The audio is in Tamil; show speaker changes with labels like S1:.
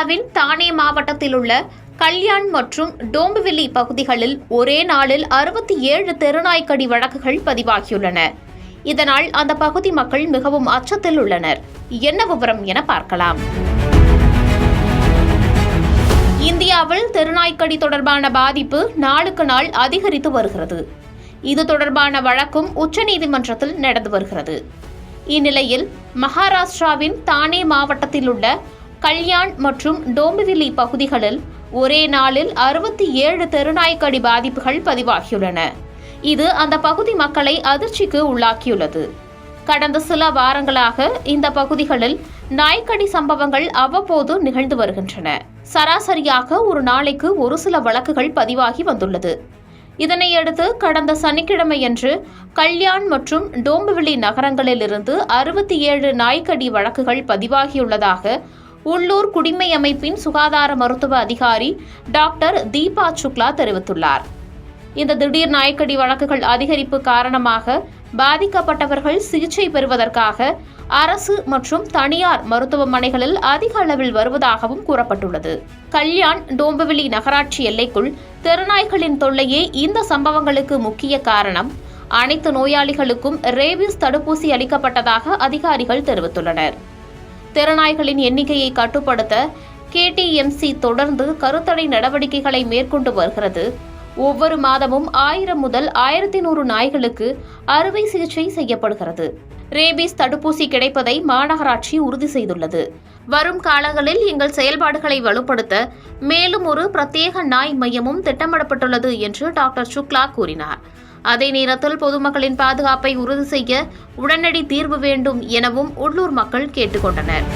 S1: மகாராஷ்டிராவின் தானே மாவட்டத்தில் உள்ள கல்யாண் மற்றும் டோம்பிவில்லி பகுதிகளில் ஒரே நாளில் 67 தெருநாய்க்கடி வழக்குகள் பதிவாகியுள்ளன. இதனால் அந்த பகுதி மக்கள் மிகவும் அச்சத்தில் உள்ளனர். என்ன விவரம் என பார்க்கலாம். இந்தியாவில் தெருநாய்க்கடி தொடர்பான பாதிப்பு நாளுக்கு நாள் அதிகரித்து வருகிறது. இது தொடர்பான வழக்கும் உச்சநீதிமன்றத்தில் நடந்து வருகிறது. இந்நிலையில் மகாராஷ்டிராவின் தானே மாவட்டத்தில் உள்ள கல்யாண் மற்றும் டோம்பிவில்லி பகுதிகளில் ஒரே நாளில் 67 தெருநாய்க்கடி பாதிப்புகள் பதிவாகியுள்ளன. இது அந்த பகுதி மக்களை அதிர்ச்சிக்கு உள்ளாக்கியுள்ளது. கடந்த சில வாரங்களாக இந்த பகுதிகளில் நாய்க்கடி சம்பவங்கள் அவ்வப்போது நிகழ்ந்து வருகின்றன. சராசரியாக ஒரு நாளைக்கு ஒரு சில வழக்குகள் பதிவாகி வந்துள்ளது. இதனையடுத்து கடந்த சனிக்கிழமையன்று கல்யாண் மற்றும் டோம்பிவில்லி நகரங்களில் இருந்து 67 நாய்க்கடி வழக்குகள் பதிவாகியுள்ளதாக உள்ளூர் குடிமை அமைப்பின் சுகாதார மருத்துவ அதிகாரி டாக்டர் தீபா சுக்லா தெரிவித்துள்ளார். இந்த திடீர் நாய்க்கடி வழக்குகள் அதிகரிப்பு காரணமாக பாதிக்கப்பட்டவர்கள் சிகிச்சை பெறுவதற்காக அரசு மற்றும் தனியார் மருத்துவமனைகளில் அதிக அளவில் வருவதாகவும் கூறப்பட்டுள்ளது. கல்யாண் டோம்பிவில்லி நகராட்சி எல்லைக்குள் தெருநாய்களின் தொல்லையே இந்த சம்பவங்களுக்கு முக்கிய காரணம். அனைத்து நோயாளிகளுக்கும் ரேபீஸ் தடுப்பூசி அளிக்கப்பட்டதாக அதிகாரிகள் தெரிவித்துள்ளனர். தெருநாய்களின் எண்ணிக்கையை கட்டுப்படுத்த KTMC தொடர்ந்து கருத்தடை நடவடிக்கைகளை மேற்கொண்டு வருகிறது. ஒவ்வொரு மாதமும் 1000 முதல் 1100 நாய்களுக்கு அறுவை சிகிச்சை செய்யப்படுகிறது. ரேபீஸ் தடுப்பூசி கிடைப்பதை மாநகராட்சி உறுதி செய்துள்ளது. வரும் காலங்களில் எங்கள் செயல்பாடுகளை வலுப்படுத்த மேலும் ஒரு பிரத்யேக நாய் மையமும் திட்டமிடப்பட்டுள்ளது என்று டாக்டர் சுக்லா கூறினார். அதே நேரத்தில் பொதுமக்களின் பாதுகாப்பை உறுதி செய்ய உடனடி தீர்வு வேண்டும் எனவும் உள்ளூர் மக்கள் கேட்டுக் கொண்டனர்.